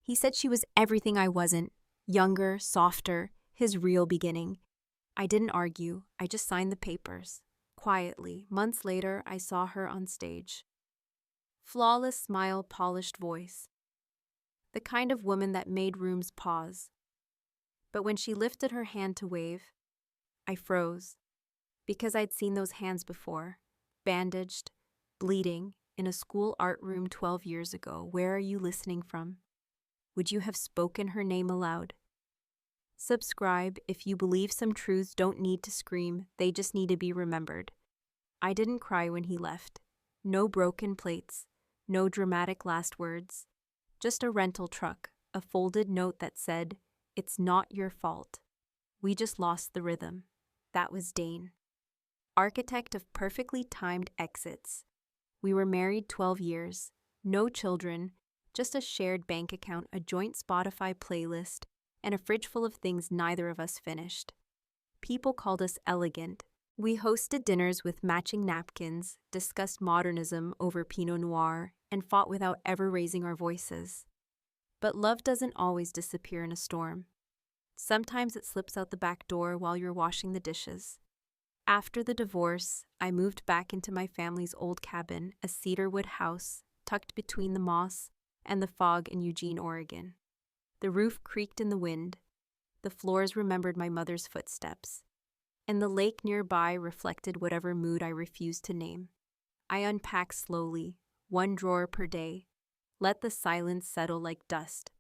He said she was everything I wasn't, younger, softer, his real beginning. I didn't argue, I just signed the papers. Quietly, months later, I saw her on stage. Flawless smile, polished voice. The kind of woman that made rooms pause. But when she lifted her hand to wave, I froze. Because I'd seen those hands before, bandaged, bleeding, in a school art room 12 years ago. Where are you listening from? Would you have spoken her name aloud? Subscribe if you believe some truths don't need to scream, they just need to be remembered. I didn't cry when he left. No broken plates, no dramatic last words. Just a rental truck, a folded note that said, "It's not your fault. We just lost the rhythm." That was Dane. Architect of perfectly timed exits. We were married 12 years, no children, just a shared bank account, a joint Spotify playlist, and a fridge full of things neither of us finished. People called us elegant. We hosted dinners with matching napkins, discussed modernism over Pinot Noir, and fought without ever raising our voices. But love doesn't always disappear in a storm. Sometimes it slips out the back door while you're washing the dishes. After the divorce, I moved back into my family's old cabin, a cedarwood house tucked between the moss and the fog in Eugene, Oregon. The roof creaked in the wind. The floors remembered my mother's footsteps. And the lake nearby reflected whatever mood I refused to name. I unpacked slowly, one drawer per day. Let the silence settle like dust.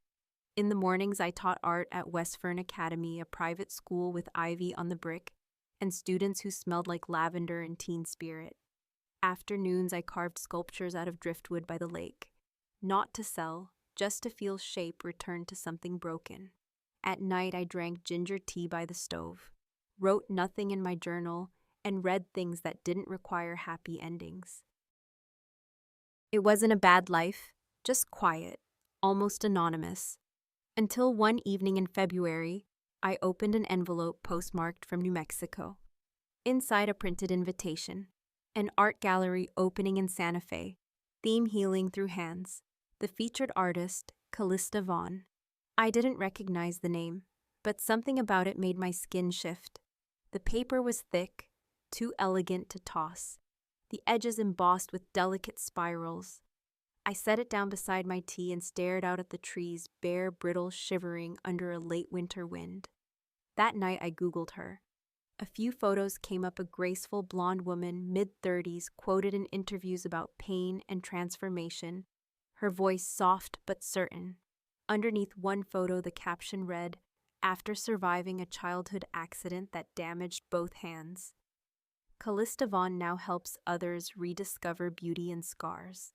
In the mornings, I taught art at West Fern Academy, a private school with ivy on the brick, and students who smelled like lavender and teen spirit. Afternoons, I carved sculptures out of driftwood by the lake. Not to sell, just to feel shape return to something broken. At night, I drank ginger tea by the stove, wrote nothing in my journal, and read things that didn't require happy endings. It wasn't a bad life, just quiet, almost anonymous. Until one evening in February, I opened an envelope postmarked from New Mexico. Inside, a printed invitation. An art gallery opening in Santa Fe. Theme healing through hands. The featured artist, Calista Vonn. I didn't recognize the name, but something about it made my skin shift. The paper was thick, too elegant to toss. The edges embossed with delicate spirals. I set it down beside my tea and stared out at the trees, bare, brittle, shivering under a late winter wind. That night I Googled her. A few photos came up, a graceful blonde woman, mid-30s, quoted in interviews about pain and transformation, her voice soft but certain. Underneath one photo, the caption read, "After surviving a childhood accident that damaged both hands." Calista Vonn now helps others rediscover beauty in scars.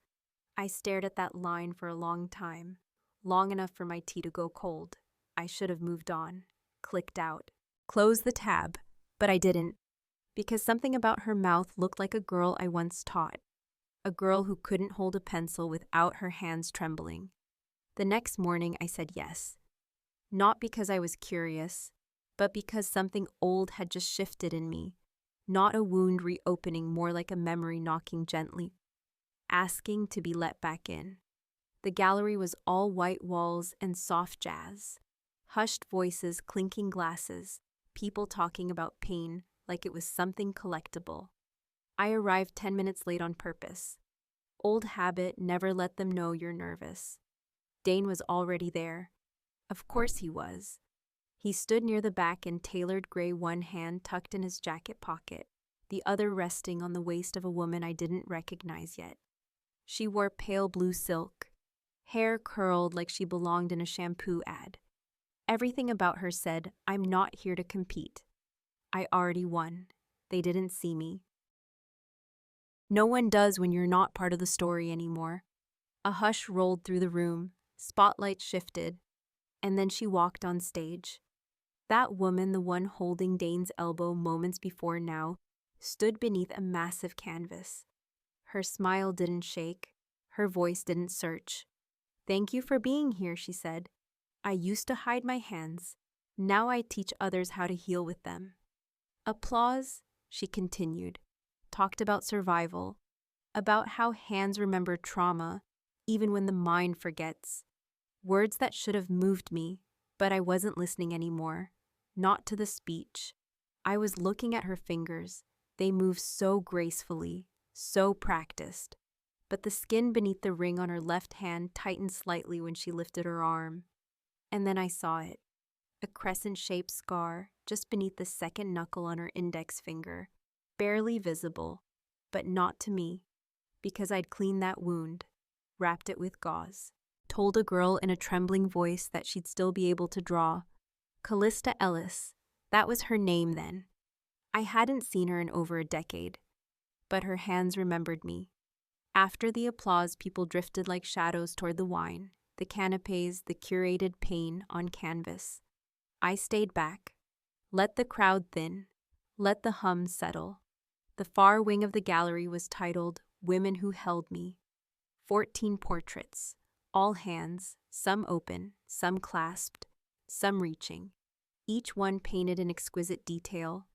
I stared at that line for a long time, long enough for my tea to go cold. I should have moved on, clicked out, closed the tab, but I didn't, because something about her mouth looked like a girl I once taught, a girl who couldn't hold a pencil without her hands trembling. The next morning I said yes, not because I was curious, but because something old had just shifted in me, not a wound reopening, more like a memory knocking gently, asking to be let back in. The gallery was all white walls and soft jazz, hushed voices, clinking glasses, people talking about pain like it was something collectible. I arrived 10 minutes late on purpose. Old habit, never let them know you're nervous. Dane was already there. Of course he was. He stood near the back in tailored gray, one hand tucked in his jacket pocket, the other resting on the waist of a woman I didn't recognize yet. She wore pale blue silk, hair curled like she belonged in a shampoo ad. Everything about her said, "I'm not here to compete. I already won. They didn't see me." No one does when you're not part of the story anymore. A hush rolled through the room, spotlight shifted, and then she walked on stage. That woman, the one holding Dane's elbow moments before now, stood beneath a massive canvas. Her smile didn't shake, her voice didn't search. "Thank you for being here," she said. "I used to hide my hands. Now I teach others how to heal with them." Applause, she continued, talked about survival, about how hands remember trauma, even when the mind forgets. Words that should have moved me, but I wasn't listening anymore. Not to the speech. I was looking at her fingers. They moved so gracefully, so practiced. But the skin beneath the ring on her left hand tightened slightly when she lifted her arm. And then I saw it. A crescent-shaped scar just beneath the second knuckle on her index finger. Barely visible, but not to me, because I'd cleaned that wound, wrapped it with gauze. Told a girl in a trembling voice that she'd still be able to draw. Calista Ellis. That was her name then. I hadn't seen her in over a decade, but her hands remembered me. After the applause, people drifted like shadows toward the wine, the canapes, the curated pain on canvas. I stayed back. Let the crowd thin. Let the hum settle. The far wing of the gallery was titled Women Who Held Me. 14 portraits, all hands, some open, some clasped, some reaching, each one painted in exquisite detail.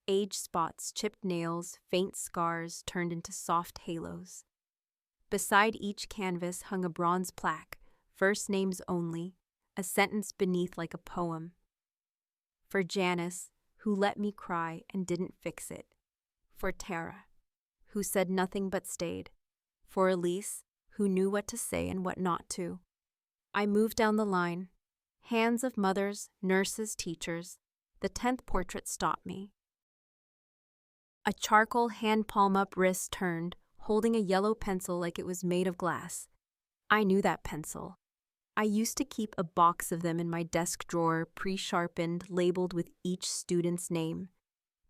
Age spots, chipped nails, faint scars turned into soft halos. Beside each canvas hung a bronze plaque, first names only, a sentence beneath like a poem. For Janice, who let me cry and didn't fix it. For Tara, who said nothing but stayed. For Elise, who knew what to say and what not to. I moved down the line. Hands of mothers, nurses, teachers. The 10th portrait stopped me. A charcoal hand palm up wrist turned, holding a yellow pencil like it was made of glass. I knew that pencil. I used to keep a box of them in my desk drawer, pre-sharpened, labeled with each student's name.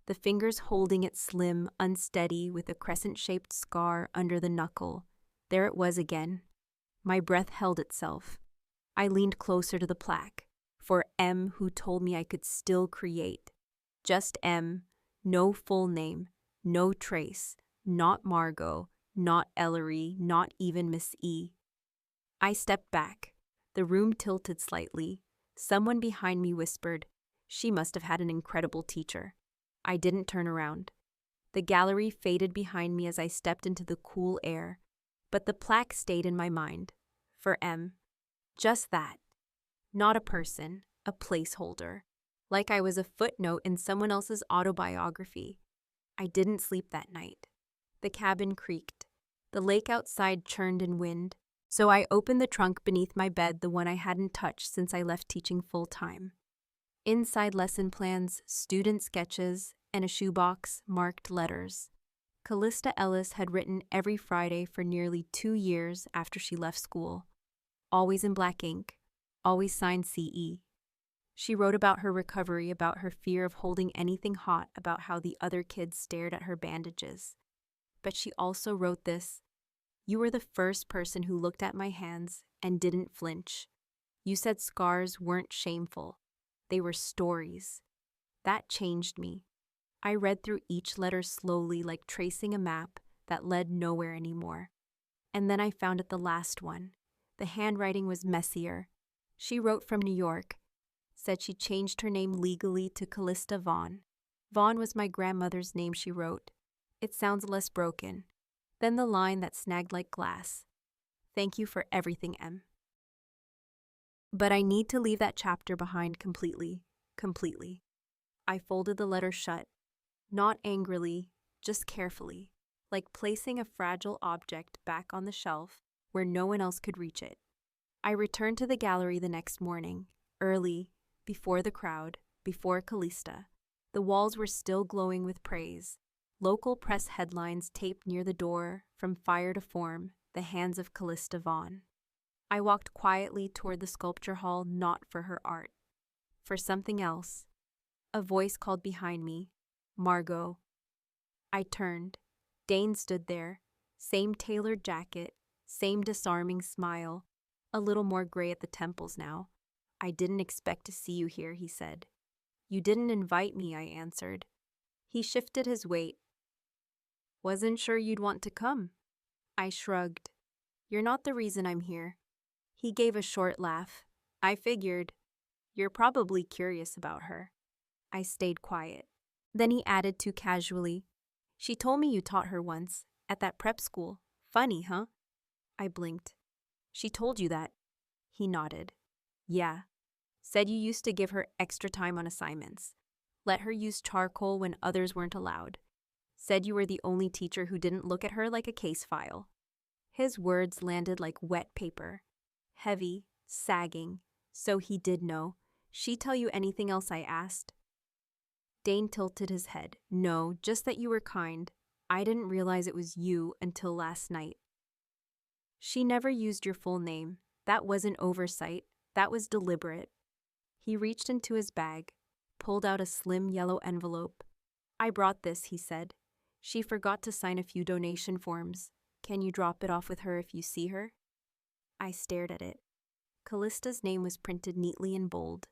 The fingers holding it slim, unsteady, with a crescent-shaped scar under the knuckle. There it was again. My breath held itself. I leaned closer to the plaque. For M, who told me I could still create. Just M, no full name, no trace, not Margot, not Ellery, not even Miss E. I stepped back. The room tilted slightly. Someone behind me whispered, "She must have had an incredible teacher." I didn't turn around. The gallery faded behind me as I stepped into the cool air, but the plaque stayed in my mind. For M. Just that. Not a person, a placeholder. Like I was a footnote in someone else's autobiography. I didn't sleep that night. The cabin creaked. The lake outside churned in wind. So I opened the trunk beneath my bed, the one I hadn't touched since I left teaching full-time. Inside lesson plans, student sketches, and a shoebox marked letters. Calista Ellis had written every Friday for nearly 2 years after she left school. Always in black ink, always signed CE. She wrote about her recovery, about her fear of holding anything hot, about how the other kids stared at her bandages. But she also wrote this: "You were the first person who looked at my hands and didn't flinch. You said scars weren't shameful. They were stories." That changed me. I read through each letter slowly, like tracing a map that led nowhere anymore. And then I found it, the last one. The handwriting was messier. She wrote from New York, said she changed her name legally to Calista Vonn. Vonn was my grandmother's name, she wrote. It sounds less broken. Then the line that snagged like glass: "Thank you for everything, M." But I need to leave that chapter behind completely. I folded the letter shut, not angrily, just carefully, like placing a fragile object back on the shelf where no one else could reach it. I returned to the gallery the next morning, early, before the crowd, before Calista. The walls were still glowing with praise. Local press headlines taped near the door, "From fire to form, the hands of Calista Vonn." I walked quietly toward the sculpture hall, not for her art, for something else. A voice called behind me, "Margot." I turned. Dane stood there, same tailored jacket, same disarming smile, a little more gray at the temples now. "I didn't expect to see you here," he said. "You didn't invite me," I answered. He shifted his weight. "Wasn't sure you'd want to come." I shrugged. "You're not the reason I'm here." He gave a short laugh. "I figured. You're probably curious about her." I stayed quiet. Then he added too casually, "She told me you taught her once, at that prep school. Funny, huh?" I blinked. "She told you that?" He nodded. Yeah. Said you used to give her extra time on assignments. Let her use charcoal when others weren't allowed. Said you were the only teacher who didn't look at her like a case file. His words landed like wet paper. Heavy, sagging. So he did know. She tell you anything else I asked? Dane tilted his head. No, just that you were kind. I didn't realize it was you until last night. She never used your full name. That wasn't oversight. That was deliberate. He reached into his bag, pulled out a slim yellow envelope. I brought this, he said. She forgot to sign a few donation forms. Can you drop it off with her if you see her? I stared at it. Callista's name was printed neatly in bold,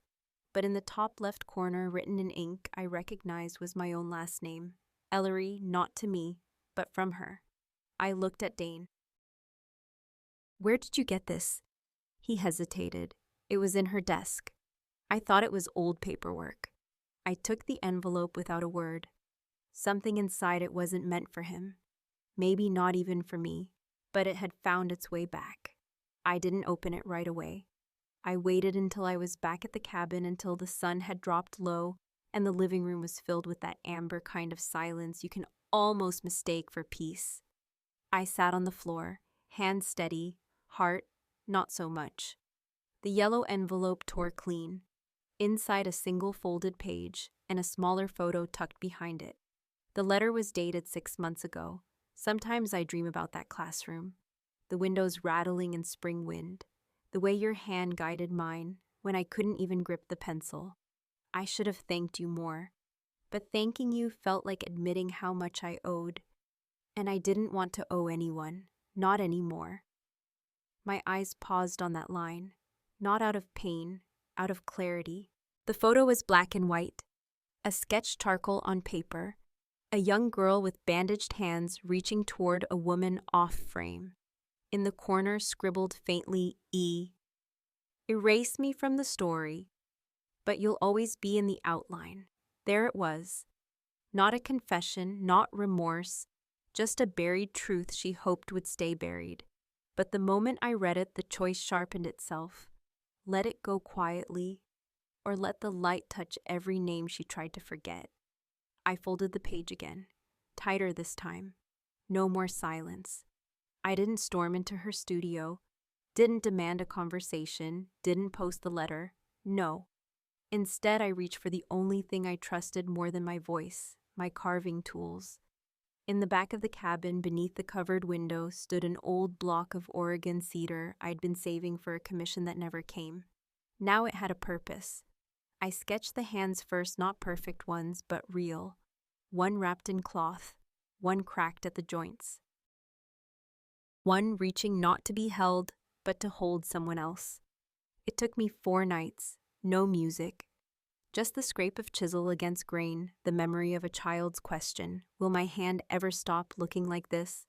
but in the top left corner, written in ink, I recognized was my own last name. Ellery, not to me, but from her. I looked at Dane. Where did you get this? He hesitated. It was in her desk. I thought it was old paperwork. I took the envelope without a word. Something inside it wasn't meant for him. Maybe not even for me, but it had found its way back. I didn't open it right away. I waited until I was back at the cabin until the sun had dropped low and the living room was filled with that amber kind of silence you can almost mistake for peace. I sat on the floor, hands steady, heart not so much. The yellow envelope tore clean. Inside a single folded page and a smaller photo tucked behind it. The letter was dated 6 months ago. Sometimes I dream about that classroom. The windows rattling in spring wind. The way your hand guided mine when I couldn't even grip the pencil. I should have thanked you more. But thanking you felt like admitting how much I owed. And I didn't want to owe anyone. Not anymore. My eyes paused on that line. Not out of pain. Out of clarity. The photo was black and white, a sketched charcoal on paper, a young girl with bandaged hands reaching toward a woman off frame. In the corner scribbled faintly E. Erase me from the story, but you'll always be in the outline. There it was. Not a confession, not remorse, just a buried truth she hoped would stay buried. But the moment I read it, the choice sharpened itself. Let it go quietly, or let the light touch every name she tried to forget. I folded the page again, tighter this time. No more silence. I didn't storm into her studio, didn't demand a conversation, didn't post the letter. No. Instead, I reached for the only thing I trusted more than my voice, my carving tools. In the back of the cabin, beneath the covered window, stood an old block of Oregon cedar I'd been saving for a commission that never came. Now it had a purpose. I sketched the hands first, not perfect ones, but real. One wrapped in cloth, one cracked at the joints. One reaching not to be held, but to hold someone else. It took me 4 nights, no music. Just the scrape of chisel against grain, the memory of a child's question, will my hand ever stop looking like this?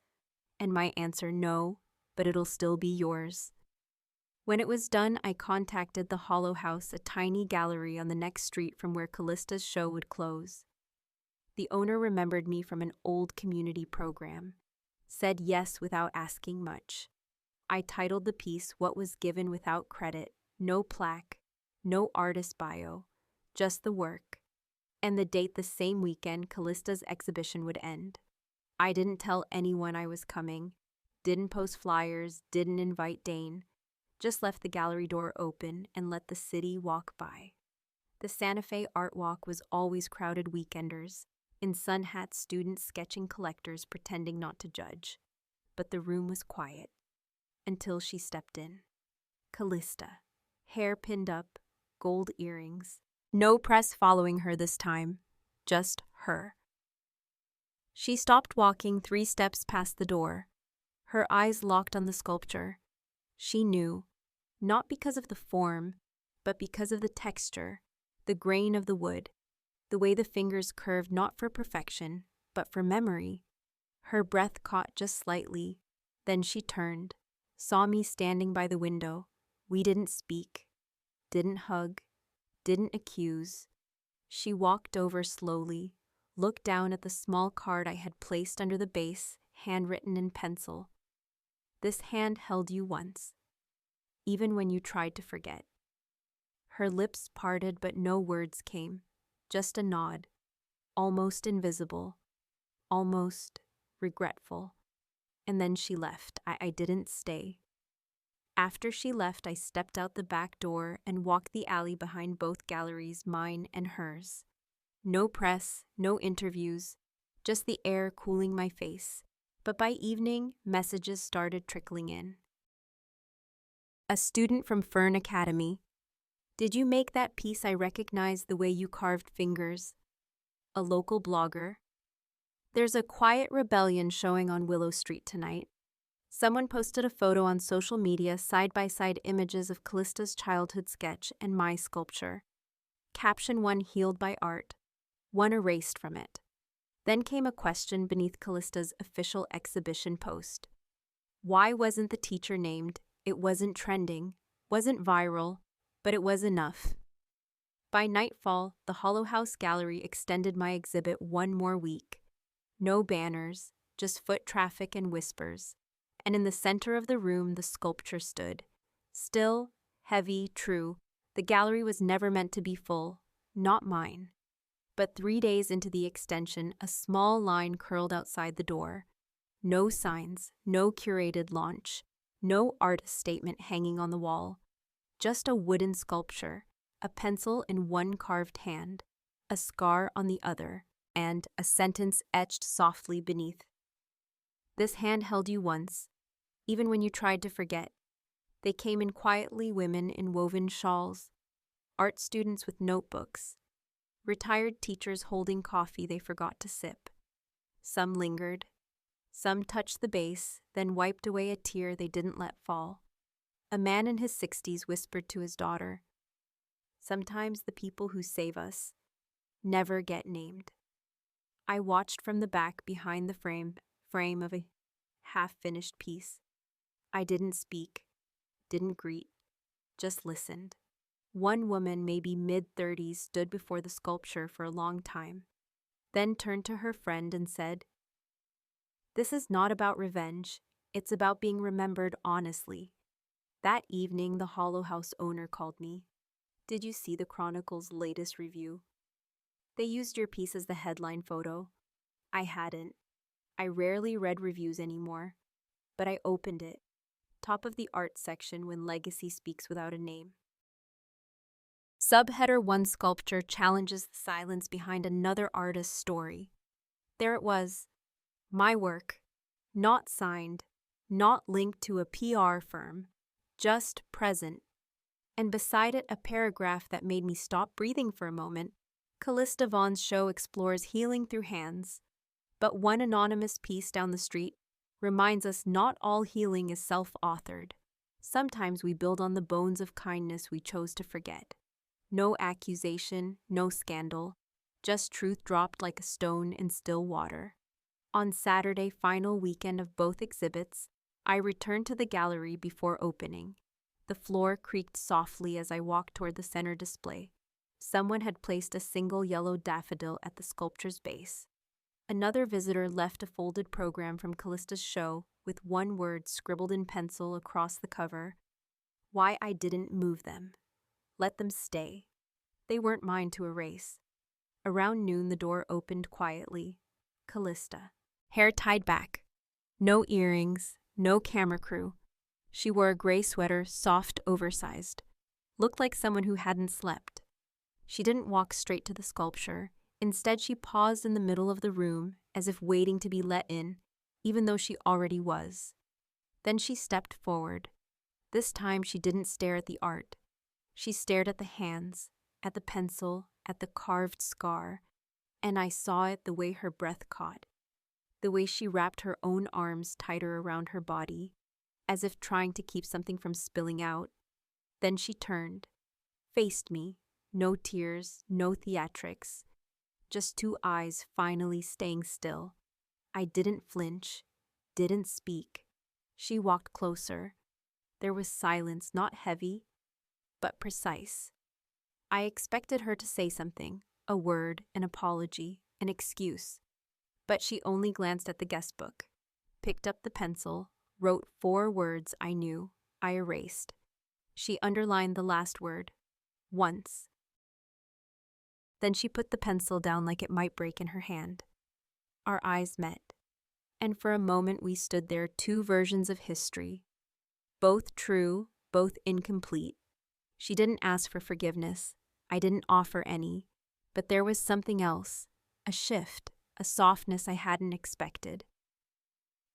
And my answer, no, but it'll still be yours. When it was done, I contacted the Hollow House, a tiny gallery on the next street from where Callista's show would close. The owner remembered me from an old community program, said yes without asking much. I titled the piece What Was Given Without Credit, no plaque, no artist bio, just the work, and the date the same weekend Callista's exhibition would end. I didn't tell anyone I was coming, didn't post flyers, didn't invite Dane, just left the gallery door open and let the city walk by. The Santa Fe Art Walk was always crowded weekenders, in sun hats, students sketching, collectors pretending not to judge. But the room was quiet, until she stepped in. Calista, hair pinned up, gold earrings. No press following her this time, just her. She stopped walking 3 steps past the door, her eyes locked on the sculpture. She knew, not because of the form, but because of the texture, the grain of the wood, the way the fingers curved not for perfection, but for memory. Her breath caught just slightly, then she turned, saw me standing by the window. We didn't speak, didn't hug, didn't accuse. She walked over slowly, looked down at the small card I had placed under the base, handwritten in pencil. This hand held you once. even when you tried to forget. Her lips parted, but no words came, just a nod, almost invisible, almost regretful. And then she left. I didn't stay. After she left, I stepped out the back door and walked the alley behind both galleries, mine and hers. No press, no interviews, just the air cooling my face. But by evening, messages started trickling in. A student from Fern Academy. Did you make that piece? I recognized the way you carved fingers. A local blogger. There's a quiet rebellion showing on Willow Street tonight. Someone posted a photo on social media, side-by-side images of Calista's childhood sketch and my sculpture. Caption: one healed by art, one erased from it. Then came a question beneath Calista's official exhibition post. Why wasn't the teacher named? It wasn't trending, wasn't viral, but it was enough. By nightfall, the Hollow House Gallery extended my exhibit one more week. No banners, just foot traffic and whispers. And in the center of the room, the sculpture stood. Still, heavy, true. The gallery was never meant to be full, not mine. But 3 days into the extension, a small line curled outside the door. No signs, no curated launch, no artist statement hanging on the wall. Just a wooden sculpture, a pencil in one carved hand, a scar on the other, and a sentence etched softly beneath. This hand held you once, even when you tried to forget. They came in quietly, women in woven shawls, art students with notebooks, retired teachers holding coffee they forgot to sip. Some lingered, some touched the base, then wiped away a tear they didn't let fall. A man in his 60s whispered to his daughter, "Sometimes the people who save us never get named." I watched from the back behind the frame of a half-finished piece. I didn't speak, didn't greet, just listened. One woman, maybe mid-30s, stood before the sculpture for a long time, then turned to her friend and said, "This is not about revenge, it's about being remembered honestly." That evening, the Hollow House owner called me. "Did you see the Chronicle's latest review? They used your piece as the headline photo." I hadn't. I rarely read reviews anymore, but I opened it. Top of the art section when legacy speaks without a name. Subheader: one sculpture challenges the silence behind another artist's story. There it was. My work. Not signed. Not linked to a PR firm. Just present. And beside it, a paragraph that made me stop breathing for a moment. Calista Vonn's show explores healing through hands. But one anonymous piece down the street reminds us not all healing is self-authored. Sometimes we build on the bones of kindness we chose to forget. No accusation, no scandal, just truth dropped like a stone in still water. On Saturday, final weekend of both exhibits, I returned to the gallery before opening. The floor creaked softly as I walked toward the center display. Someone had placed a single yellow daffodil at the sculpture's base. Another visitor left a folded program from Calista's show with one word scribbled in pencil across the cover. Why I didn't move them. Let them stay. They weren't mine to erase. Around noon, the door opened quietly. Calista. Hair tied back. No earrings, no camera crew. She wore a gray sweater, soft, oversized. Looked like someone who hadn't slept. She didn't walk straight to the sculpture. Instead, she paused in the middle of the room, as if waiting to be let in, even though she already was. Then she stepped forward. This time, she didn't stare at the art. She stared at the hands, at the pencil, at the carved scar, and I saw it the way her breath caught, the way she wrapped her own arms tighter around her body, as if trying to keep something from spilling out. Then she turned, faced me, no tears, no theatrics, just two eyes finally staying still. I didn't flinch, didn't speak. She walked closer. There was silence, not heavy, but precise. I expected her to say something, a word, an apology, an excuse. But she only glanced at the guest book, picked up the pencil, wrote 4 words I knew, I erased. She underlined the last word. Once. Then she put the pencil down like it might break in her hand. Our eyes met. And for a moment we stood there, two versions of history. Both true, both incomplete. She didn't ask for forgiveness. I didn't offer any. But there was something else. A shift, a softness I hadn't expected.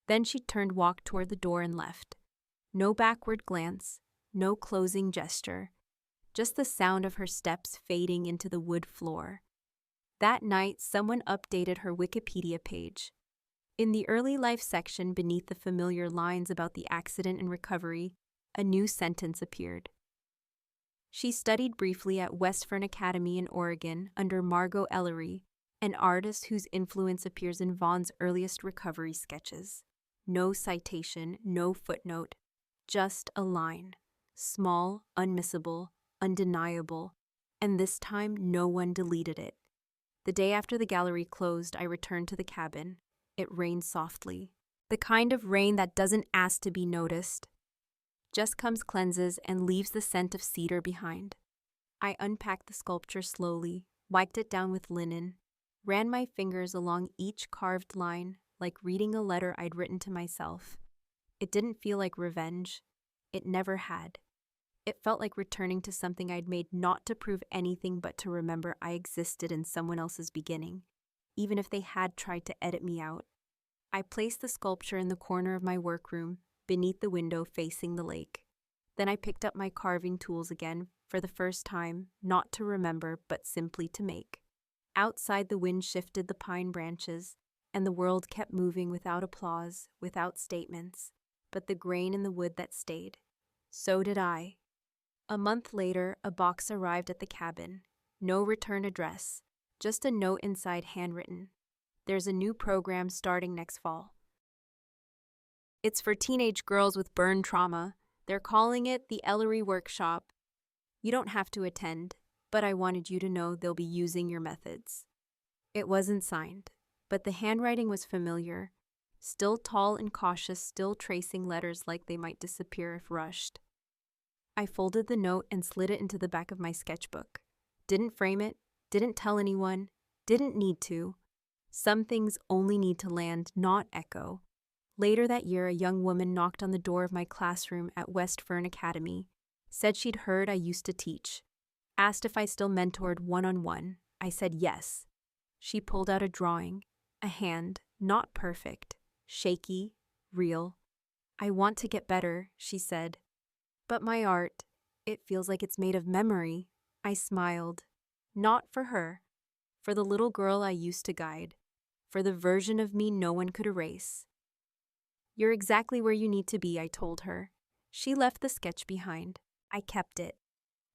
Then she walked toward the door and left. No backward glance, no closing gesture. Just the sound of her steps fading into the wood floor. That night, someone updated her Wikipedia page. In the early life section beneath the familiar lines about the accident and recovery, a new sentence appeared. She studied briefly at West Fern Academy in Oregon under Margot Ellery, an artist whose influence appears in Vonn's earliest recovery sketches. No citation, no footnote, just a line. Small, unmissable, undeniable, and this time no one deleted it. The day after the gallery closed, I returned to the cabin. It rained softly. The kind of rain that doesn't ask to be noticed. Just comes, cleanses, and leaves the scent of cedar behind. I unpacked the sculpture slowly, wiped it down with linen, ran my fingers along each carved line like reading a letter I'd written to myself. It didn't feel like revenge. It never had. It felt like returning to something I'd made not to prove anything but to remember I existed in someone else's beginning, even if they had tried to edit me out. I placed the sculpture in the corner of my workroom, beneath the window facing the lake. Then I picked up my carving tools again, for the first time, not to remember, but simply to make. Outside, the wind shifted the pine branches, and the world kept moving without applause, without statements, but the grain in the wood that stayed. So did I. A month later, a box arrived at the cabin. No return address, just a note inside handwritten. There's a new program starting next fall. It's for teenage girls with burn trauma. They're calling it the Ellery Workshop. You don't have to attend, but I wanted you to know they'll be using your methods. It wasn't signed, but the handwriting was familiar. Still tall and cautious, still tracing letters like they might disappear if rushed. I folded the note and slid it into the back of my sketchbook. Didn't frame it, didn't tell anyone, didn't need to. Some things only need to land, not echo. Later that year, a young woman knocked on the door of my classroom at West Fern Academy, said she'd heard I used to teach, asked if I still mentored one-on-one. I said yes. She pulled out a drawing, a hand, not perfect, shaky, real. I want to get better, she said. But my art, it feels like it's made of memory. I smiled. Not for her. For the little girl I used to guide. For the version of me no one could erase. You're exactly where you need to be, I told her. She left the sketch behind. I kept it.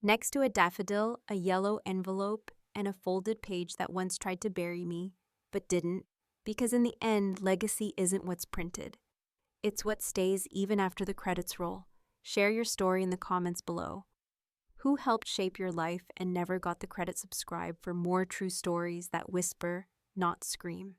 Next to a daffodil, a yellow envelope, and a folded page that once tried to bury me, but didn't. Because in the end, legacy isn't what's printed. It's what stays even after the credits roll. Share your story in the comments below. Who helped shape your life and never got the credit? Subscribe for more true stories that whisper, not scream.